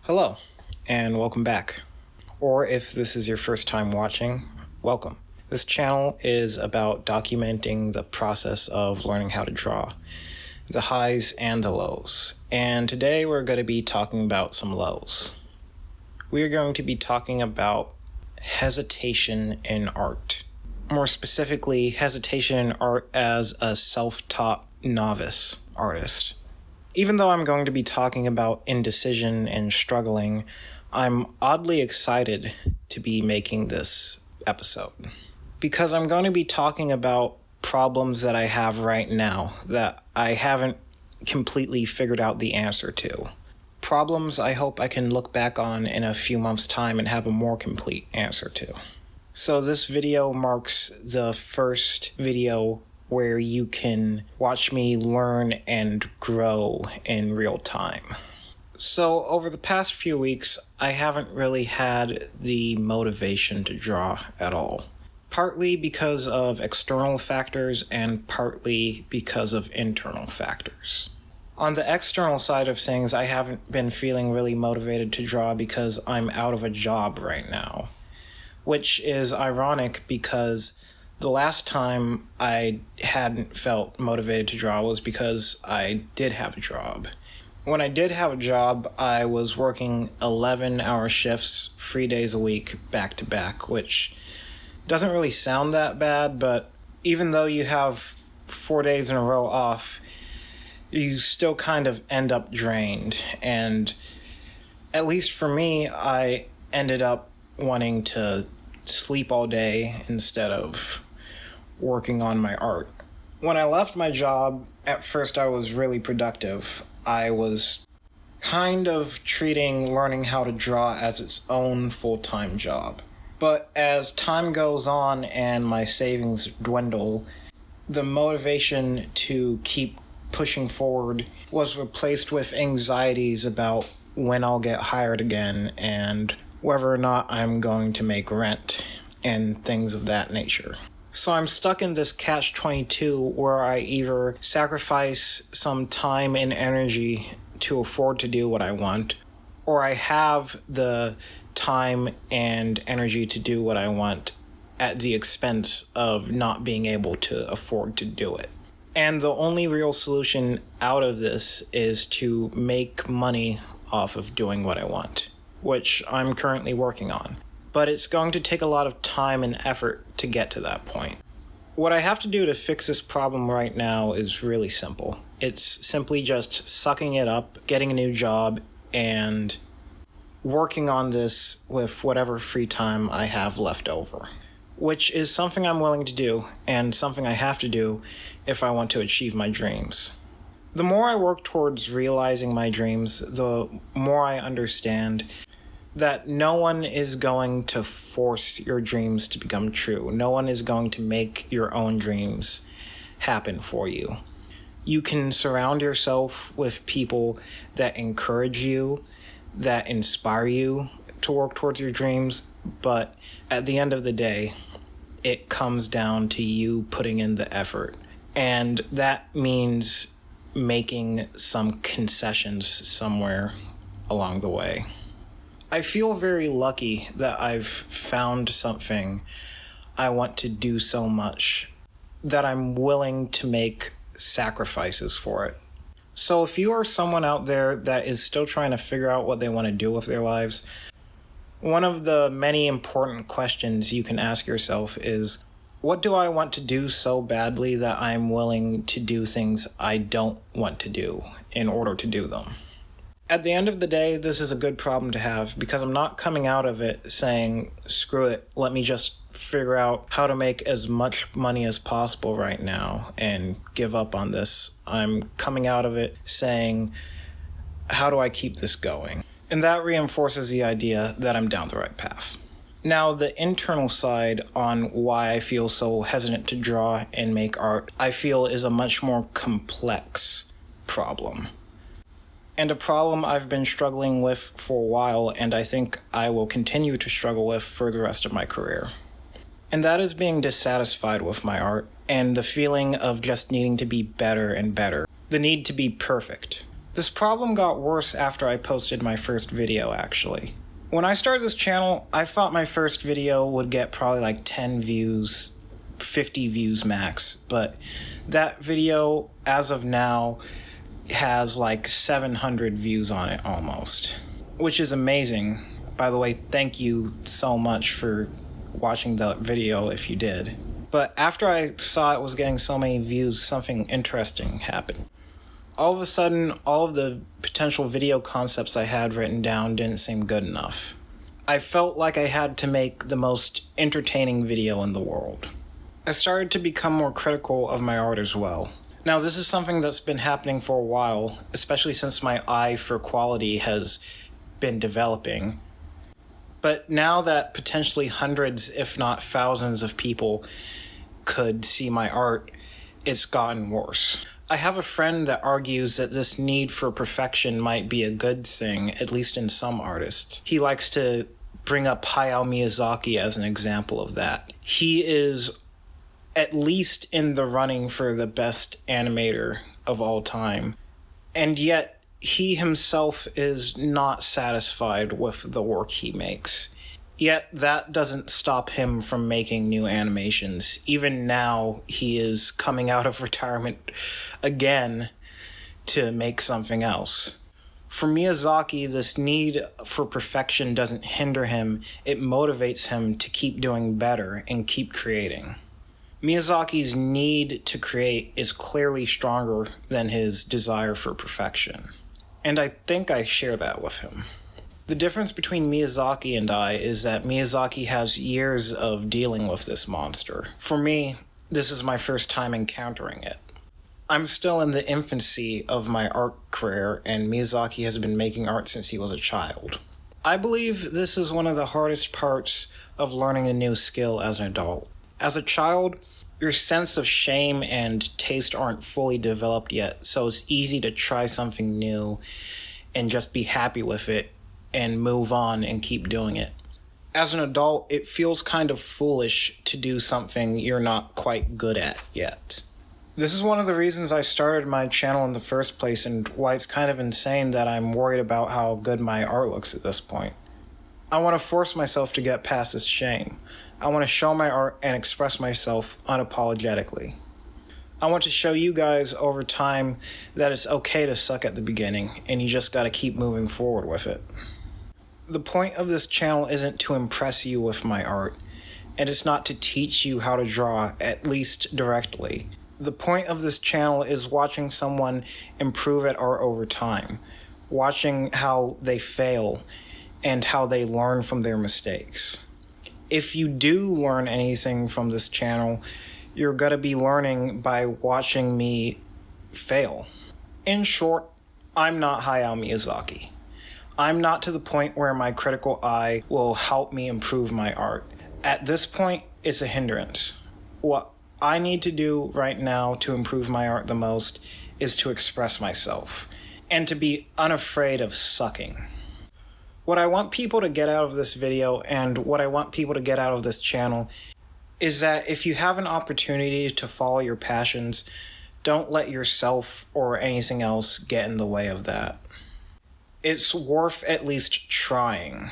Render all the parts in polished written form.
Hello, and welcome back. Or if this is your first time watching, welcome. This channel is about documenting the process of learning how to draw, the highs and the lows. And today we're going to be talking about some lows. We are going to be talking about hesitation in art. More specifically, hesitation in art as a self-taught novice artist. Even though I'm going to be talking about indecision and struggling, I'm oddly excited to be making this episode because I'm going to be talking about problems that I have right now that I haven't completely figured out the answer to. Problems I hope I can look back on in a few months' time and have a more complete answer to. So this video marks the first video where you can watch me learn and grow in real time. So over the past few weeks, I haven't really had the motivation to draw at all. Partly because of external factors and partly because of internal factors. On the external side of things, I haven't been feeling really motivated to draw because I'm out of a job right now. Which is ironic because the last time I hadn't felt motivated to draw was because I did have a job. When I did have a job, I was working 11-hour shifts, 3 days a week, back to back, which doesn't really sound that bad, but even though you have 4 days in a row off, you still kind of end up drained. And at least for me, I ended up wanting to sleep all day instead of working on my art. When I left my job, at first I was really productive. I was kind of treating learning how to draw as its own full-time job. But as time goes on and my savings dwindle, the motivation to keep pushing forward was replaced with anxieties about when I'll get hired again and whether or not I'm going to make rent and things of that nature. So I'm stuck in this catch-22 where I either sacrifice some time and energy to afford to do what I want, or I have the time and energy to do what I want at the expense of not being able to afford to do it. And the only real solution out of this is to make money off of doing what I want, which I'm currently working on. But it's going to take a lot of time and effort to get to that point. What I have to do to fix this problem right now is really simple. It's simply just sucking it up, getting a new job, and working on this with whatever free time I have left over. Which is something I'm willing to do, and something I have to do if I want to achieve my dreams. The more I work towards realizing my dreams, the more I understand that no one is going to force your dreams to become true. No one is going to make your own dreams happen for you. You can surround yourself with people that encourage you, that inspire you to work towards your dreams, but at the end of the day, it comes down to you putting in the effort. And that means making some concessions somewhere along the way. I feel very lucky that I've found something I want to do so much that I'm willing to make sacrifices for it. So if you are someone out there that is still trying to figure out what they want to do with their lives, one of the many important questions you can ask yourself is, what do I want to do so badly that I'm willing to do things I don't want to do in order to do them? At the end of the day, this is a good problem to have because I'm not coming out of it saying, screw it, let me just figure out how to make as much money as possible right now and give up on this. I'm coming out of it saying, how do I keep this going? And that reinforces the idea that I'm down the right path. Now, the internal side on why I feel so hesitant to draw and make art, I feel is a much more complex problem. And a problem I've been struggling with for a while, and I think I will continue to struggle with for the rest of my career. And that is being dissatisfied with my art, and the feeling of just needing to be better and better. The need to be perfect. This problem got worse after I posted my first video, actually. When I started this channel, I thought my first video would get probably like 10 views, 50 views max, but that video, as of now, has like 700 views on it almost, which is amazing. By the way, thank you so much for watching the video if you did. But after I saw it was getting so many views, something interesting happened. All of a sudden, all of the potential video concepts I had written down didn't seem good enough. I felt like I had to make the most entertaining video in the world. I started to become more critical of my art as well. Now, this is something that's been happening for a while, especially since my eye for quality has been developing. But now that potentially hundreds, if not thousands of people could see my art, it's gotten worse. I have a friend that argues that this need for perfection might be a good thing, at least in some artists. He likes to bring up Hayao Miyazaki as an example of that. He is at least in the running for the best animator of all time, and yet he himself is not satisfied with the work he makes. Yet that doesn't stop him from making new animations. Even now, he is coming out of retirement again to make something else. For Miyazaki, this need for perfection doesn't hinder him, it motivates him to keep doing better and keep creating. Miyazaki's need to create is clearly stronger than his desire for perfection. And I think I share that with him. The difference between Miyazaki and I is that Miyazaki has years of dealing with this monster. For me, this is my first time encountering it. I'm still in the infancy of my art career, and Miyazaki has been making art since he was a child. I believe this is one of the hardest parts of learning a new skill as an adult. As a child, your sense of shame and taste aren't fully developed yet, so it's easy to try something new and just be happy with it and move on and keep doing it. As an adult, it feels kind of foolish to do something you're not quite good at yet. This is one of the reasons I started my channel in the first place, and why it's kind of insane that I'm worried about how good my art looks at this point. I want to force myself to get past this shame. I want to show my art and express myself unapologetically. I want to show you guys over time that it's okay to suck at the beginning, and you just gotta keep moving forward with it. The point of this channel isn't to impress you with my art, and it's not to teach you how to draw, at least directly. The point of this channel is watching someone improve at art over time, watching how they fail, and how they learn from their mistakes. If you do learn anything from this channel, you're going to be learning by watching me fail. In short, I'm not Hayao Miyazaki. I'm not to the point where my critical eye will help me improve my art. At this point, it's a hindrance. What I need to do right now to improve my art the most is to express myself, and to be unafraid of sucking. What I want people to get out of this video, and what I want people to get out of this channel, is that if you have an opportunity to follow your passions, don't let yourself or anything else get in the way of that. It's worth at least trying.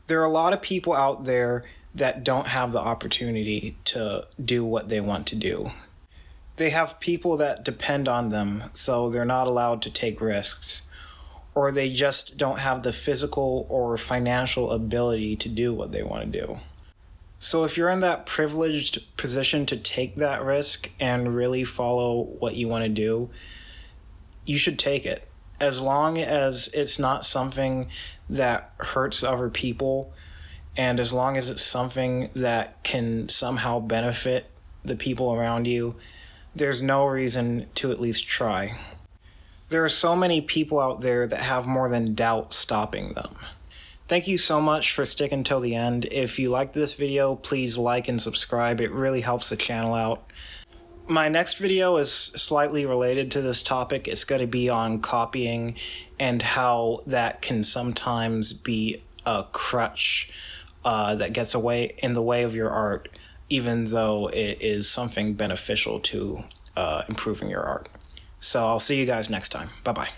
There are a lot of people out there that don't have the opportunity to do what they want to do. They have people that depend on them, so they're not allowed to take risks, or they just don't have the physical or financial ability to do what they want to do. So if you're in that privileged position to take that risk and really follow what you want to do, you should take it. As long as it's not something that hurts other people, and as long as it's something that can somehow benefit the people around you, there's no reason to at least try. There are so many people out there that have more than doubt stopping them. Thank you so much for sticking till the end. If you liked this video, please like and subscribe. It really helps the channel out. My next video is slightly related to this topic. It's going to be on copying and how that can sometimes be a crutch that gets in the way of your art, even though it is something beneficial to improving your art. So I'll see you guys next time. Bye-bye.